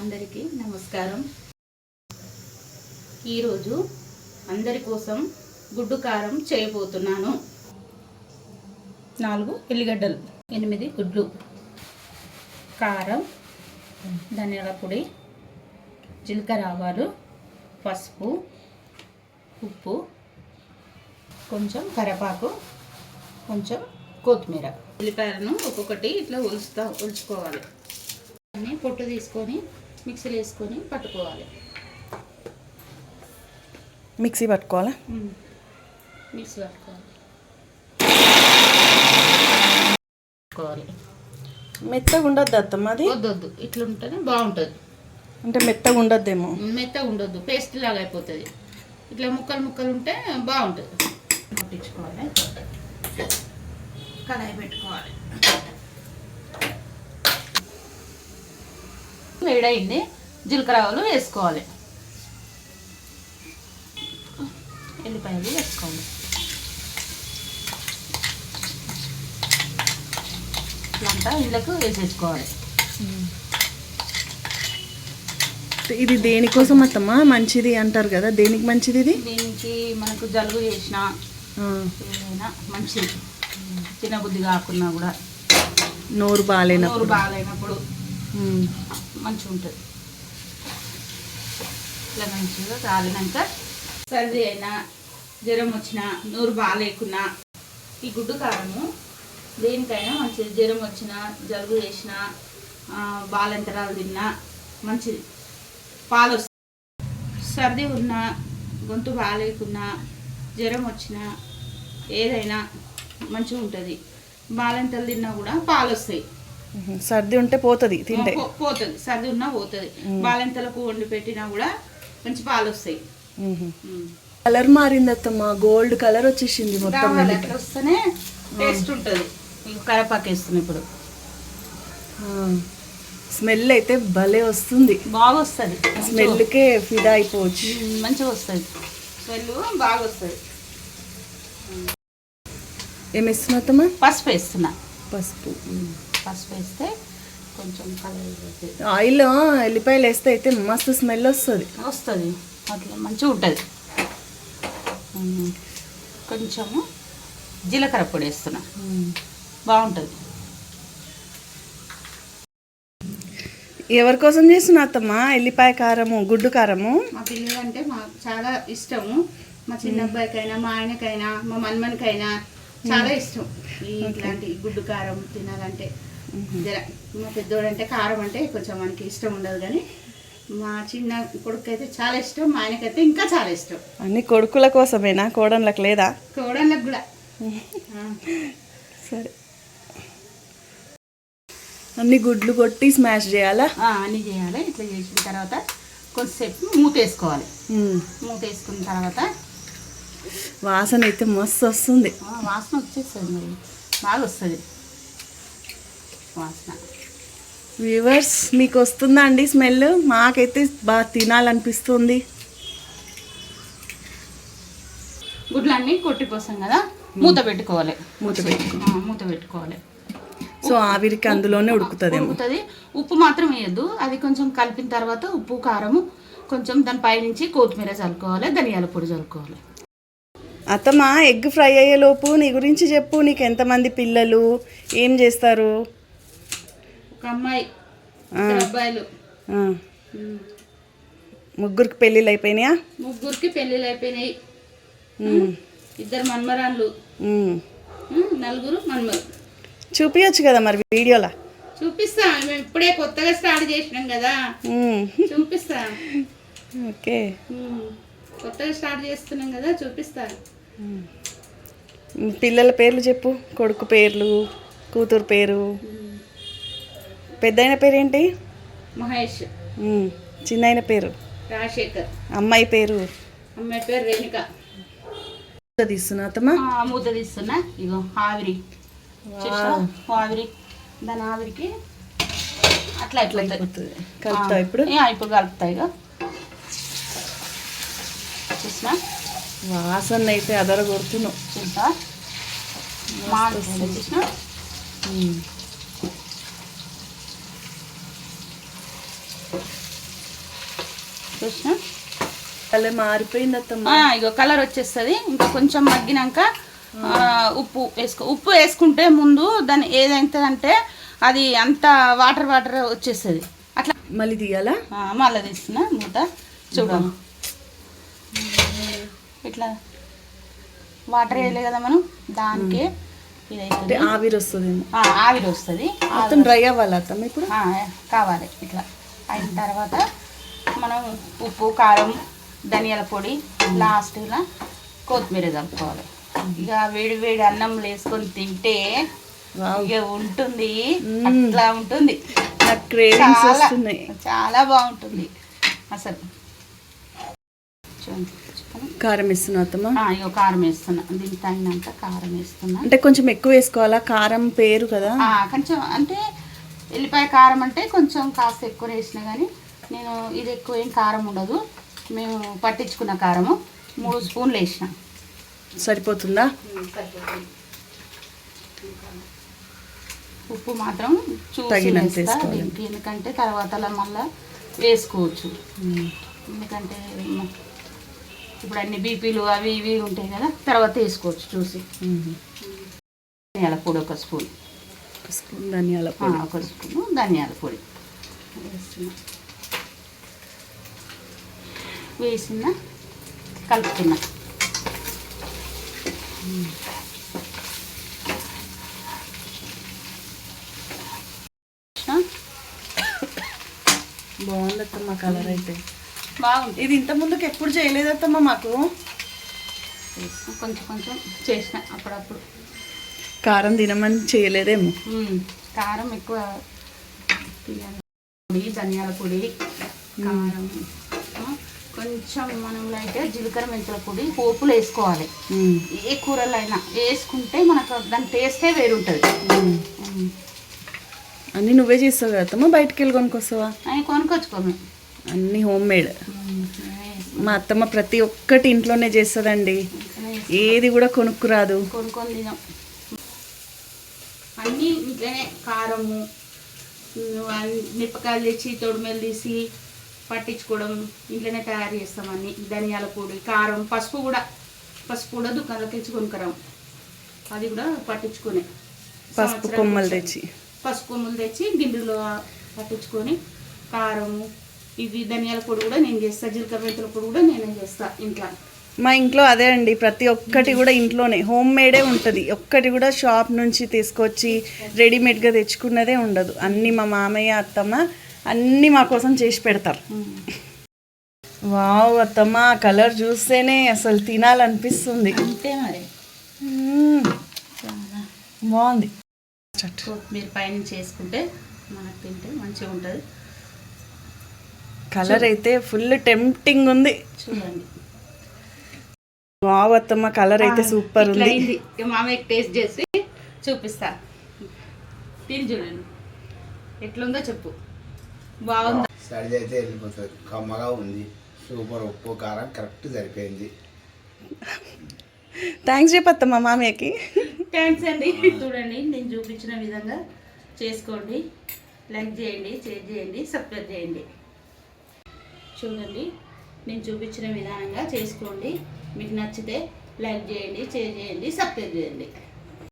అందరికీ నమస్కారం. ఈరోజు అందరి కోసం గుడ్డు కారం చేయబోతున్నాను. 4 ఎల్లిగడ్డలు, 8 గుడ్లు, కారం, ధనియాల పొడి, జీలకర్ర ఆవాలు, పసుపు, ఉప్పు, కొంచెం కరివేపాకు, కొంచెం కొత్తిమీర. ఉల్లిపాయలను ఒక్కొక్కటి ఇట్లా ఒలుచుకోవాలి. అన్నీ పొట్టు తీసుకొని మిక్సీలో వేసుకొని పట్టుకోవాలి. మిక్సీ పట్టుకోవాలా? మిక్సీ పట్టుకోవాలి. మెత్తగా ఉండద్దు అత్తమ్మ? అది వద్దొద్దు, ఇట్లా ఉంటేనే బాగుంటుంది. అంటే మెత్తగా ఉండద్దేమో? మెత్తగా ఉండొద్దు, పేస్ట్ లాగా అయిపోతుంది. ఇట్లా ముక్కలు ముక్కలు ఉంటే బాగుంటుంది. పట్టించుకోవాలి, కడాయి పెట్టుకోవాలి. వేడైంది, జీలకర్ర ఆవాలు వేసుకోవాలి, ఎల్లిపాయలు వేసుకోవాలి. ఇట్లంతా ఇందులోకి వేసేసుకోవాలి. ఇది దేనికోసం అత్తమ్మ మంచిది అంటారు కదా? దేనికి మంచిది ఇది? దీనికి మనకు జలుబు చేసిన ఏదైనా మంచిది. తినబుద్ధి కాకున్నా కూడా, నోరు బాగాలేనప్పుడు మంచిగా ఉంటుంది. ఇట్లా మంచిగా కాలినాక సర్ది అయినా, జ్వరం వచ్చినా, నోరు బాగాలేకున్నా ఈ గుడ్డు కారము దేనికైనా మంచిది. జ్వరం వచ్చినా, జలుబు చేసినా, బాలంతరాలు తిన్నా మంచిది. పాలు సర్ది ఉన్నా, గొంతు బాగాలేకున్నా, జ్వరం వచ్చినా ఏదైనా మంచిగా ఉంటుంది. బాలంతలు తిన్నా కూడా పాలు వస్తాయి. సర్ది ఉంటే పోతుంది, తింటే పోతుంది. సర్ది ఉన్నా పోతుంది. బాలంతలకు వండి పెట్టినా కూడా మంచి పాలు వస్తాయి. కలర్ మారింది అత్తమ్మ, గోల్డ్ కలర్ వచ్చేసింది మొత్తం. అట్లా వస్తేనే టేస్ట్ ఉంటుంది. కరివేపాకు వేస్తుంది ఇప్పుడు. స్మెల్ అయితే భలే వస్తుంది, బాగా వస్తుంది. స్మెల్కే ఫిదా అయిపోవచ్చు. మంచిగా వస్తుంది స్మెల్, బాగా వస్తుంది. ఏమి వేస్తున్నా అత్తమ్మ? పసుపు వేస్తున్నా. పసుపు వేస్తే కొంచెం కలర్. ఆయిల్ ఎల్లిపాయలు వేస్తే అయితే మస్తు స్మెల్ వస్తుంది. అట్లా మంచిగా ఉంటుంది. కొంచెము జీలకర్ర పొడి వేస్తున్నా, బాగుంటుంది. ఎవరి కోసం చేస్తున్నా అత్తమ్మ ఎల్లిపాయ కారము, గుడ్డు కారము? మా పిల్లలు అంటే మాకు చాలా ఇష్టము. మా చిన్న అబ్బాయికైనా, మా ఆయనకైనా, మా మన్మనికైనా చాలా ఇష్టం ఇట్లాంటి గుడ్డు కారం తినాలంటే. మా పెద్దోడు అంటే కారం అంటే కొంచెం మనకి ఇష్టం ఉండదు, కానీ మా చిన్న కొడుకు అయితే చాలా ఇష్టం. మా ఆయనకైతే ఇంకా చాలా ఇష్టం. అన్ని కొడుకుల కోసమేనా? కోడళ్ళకి లేదా? కోడళ్ళకి కూడా. సరే, అన్ని గుడ్లు కొట్టి స్మాష్ చేయాలా? అన్నీ చేయాలి. ఇట్లా చేసిన తర్వాత కొంచెంసేపు మూతేసుకోవాలి. మూతేసుకున్న తర్వాత వాసన అయితే మస్తు వస్తుంది. వాసన వచ్చేస్తుంది, మరి బాగా వస్తుంది వాసన. వ్యూవర్స్, మీకు వస్తుందా అండి స్మెల్? మాకైతే బాగా తినాలనిపిస్తుంది. గుడ్లన్నీ కొట్టిపోసాం కదా, మూత పెట్టుకోవాలి. మూత పెట్టుకోవాలి. సో ఆవిరికి అందులోనే ఉడుకుతుంది. ఉప్పు మాత్రం వేయద్దు. అది కొంచెం కలిపిన తర్వాత ఉప్పు, కారము, కొంచెం దాని పైనుంచి కొత్తిమీర చల్లుకోవాలి, ధనియాల పొడి చల్లుకోవాలి. అత్తమ్మ, ఎగ్ ఫ్రై అయ్యేలోపు నీ గురించి చెప్పు. నీకు ఎంతమంది పిల్లలు, ఏం చేస్తారు? ఒక అమ్మాయి, అబ్బాయిలు. ముగ్గురికి పెళ్ళిళ్ళు అయిపోయినాయా? ముగ్గురికి పెళ్ళిళ్ళు అయిపోయినాయి. 2 మన్మరాళ్ళు, 4 మన్మరు. చూపించచ్చు కదా మరి వీడియోలా? చూపిస్తా. మేము ఇప్పుడే కొత్తగా స్టార్ట్ చేసినాం కదా, చూపిస్తా. ఓకే, కొత్తగా స్టార్ట్ చేస్తున్నాం కదా, చూపిస్తా. పిల్లల పేర్లు చెప్పు. కొడుకు పేర్లు, కూతురు పేరు. పెద్దయిన పేరేంటి? మహేష్. చిన్నయిన పేరు? రాజశేఖర్. అమ్మాయి పేరు? అమ్మాయి పేరు రేణుక. మూత తీస్తున్నా అత్తమ్మ? మూత తీస్తున్నా. ఇగో ఆవిరి, ఆవిరి. దాని ఆవిరికి అట్లా అయిపోతుంది. కలుపుతా ఇప్పుడు? ఇప్పుడు కలుపుతాయి. చూసిన వాసన అయితే అదర కొడుతున్నావు. చూసా చూసిన చూసిన అలా మారిపోయింది అత్తమ్మ. ఇగో కలర్ వచ్చేస్తుంది. ఇంకా కొంచెం మగ్గినాక ఉప్పు వేసుకో. ఉప్పు వేసుకుంటే ముందు దాన్ని ఏదైతుందంటే అది అంత వాటర్ వాటర్ వచ్చేస్తుంది. అట్లా మళ్ళీ తీయాలా? మళ్ళీ తీస్తున్నా మూత. చూడండి ఇట్లా వాటర్ వేయలే కదా మనం, దానికే ఇదైతే ఆవిరి వస్తుంది. ఆవిరి వస్తుంది. మొత్తం డ్రై అవ్వాలి అత్తమ్మ ఇప్పుడు. కావాలి. ఇట్లా అయిన తర్వాత మనం ఉప్పు, కారం, ధనియాల పొడి, లాస్ట్ ఇలా కొత్తిమీర కలుపుకోవాలి. ఇక వేడి వేడి అన్నం వేసుకొని తింటే ఇక ఉంటుంది. అట్లా ఉంటుంది. చాలా బాగుంటుంది అసలు. కారం వేస్తున్నా అత్తమ్మ. ఇక కారం వేస్తున్నా. దీనికి తగినంత కారం వేస్తున్నా. అంటే కొంచెం ఎక్కువ వేసుకోవాలా? కారం పేరు కదా కొంచెం. అంటే ఎల్లిపాయ కారం అంటే కొంచెం కాస్త ఎక్కువ వేసినా కానీ నేను ఇది ఎక్కువ ఏం కారం ఉండదు. మేము పట్టించుకున్న కారము 3 స్పూన్లు వేసిన. సరిపోతుందా? ఉప్పు మాత్రం తగినంత వేసుకోవాలి. ఎందుకంటే తర్వాత మళ్ళీ వేసుకోవచ్చు. ఎందుకంటే ఇప్పుడు అన్ని బీపీలు అవి ఇవి ఉంటాయి కదా, తర్వాత వేసుకోవచ్చు చూసి. ధనియాల పొడి 1 స్పూన్. 1 స్పూన్ ధనియాల పొడి. 1 స్పూన్ ధనియాల పొడి వేసిన కలుపుతున్నా. బాగుంది అత్తమ్మ కలర్ అయితే. బాగుంది. ఇది ఇంత ముందుకు ఎప్పుడు చేయలేదత్తమ్మ మాకు. కొంచెం కొంచెం చేసిన అప్పుడప్పుడు. కారం తినమని చేయలేదేమో. కారం ఎక్కువ పొడి, ధనియాల పొడి, కారం, కొంచెం మనం అయితే జీలకర్ర మెంతుల పొడి పోపులు వేసుకోవాలి. ఏ కూరలు అయినా వేసుకుంటే మనకు దాని టేస్టే వేరుంటుంది. అన్నీ నువ్వే చేస్తావు కదా అత్తమ్మ? బయటికి వెళ్ళి కొనుక్కొస్తావా? కొనుక్కొచ్చుకోము. అన్నీ హోమ్ మేడ్. మా అత్తమ్మ ప్రతి ఒక్కటి ఇంట్లోనే చేస్తుందండి. ఏది కూడా కొనుక్కురాదు. కొనుక్కొని తినాం. అన్నీ ఇంట్లోనే. కారము, మిరపకాయలు తెచ్చి తొడిమెలు తీసి పట్టించుకోవడం ఇంట్లోనే తయారు చేస్తాం. అన్నీ ధనియాల పొడి, కారం, పసుపు కూడా దుకాణంలోకి తెచ్చి కొనుక్కరాం. అది కూడా పట్టించుకునే. పసుపు కొమ్మలు తెచ్చి గిన్నెలో పట్టించుకొని, కారము ఇవి ధనియాల పొడి కూడా నేను చేస్తా. జీలకర్ర మెంతుల పొడి కూడా నేనే చేస్తా ఇంట్లో. మా ఇంట్లో అదే అండి. ప్రతి ఒక్కటి కూడా ఇంట్లోనే హోమ్ మేడే ఉంటుంది. ఒక్కటి కూడా షాప్ నుంచి తీసుకొచ్చి రెడీమేడ్గా తెచ్చుకున్నదే ఉండదు. అన్నీ మా మామయ్య, అత్తమ్మ అన్నీ మా కోసం చేసి పెడతారు. వావ్ అత్తమ్మ, కలర్ చూస్తేనే అసలు తినాలనిపిస్తుంది. అంతే మరి. బాగుంది. మీరు పైన చేసుకుంటే మనకు తింటే మంచిగా ఉంటుంది. కలర్ అయితే ఫుల్ టెంప్టింగ్ ఉంది. చూడండి. వావ్ అత్తమ్మ, కలర్ అయితే సూపర్ ఉంది. మామయ్యకి టేస్ట్ చేసి చూపిస్తా. తిని చూడండి ఎట్లుందో చెప్పు. బాగుంది. సరిది అయితే వెళ్ళిపోతుంది. కమ్మగా ఉంది. సూపర్. ఉప్పు కారం కరెక్ట్ సరిపోయింది. థ్యాంక్స్ చెప్పత్తమ్మ మామయ్యకి. థ్యాంక్స్ అండి. చూడండి నేను చూపించిన విధంగా చేసుకోండి. లైక్ చేయండి, షేర్ చేయండి, సబ్స్క్రైబ్ చేయండి. చూడండి నేను చూపించిన విధానంగా చేసుకోండి. మీకు నచ్చితే లైక్ చేయండి, షేర్ చేయండి, సబ్స్క్రైబ్ చేయండి.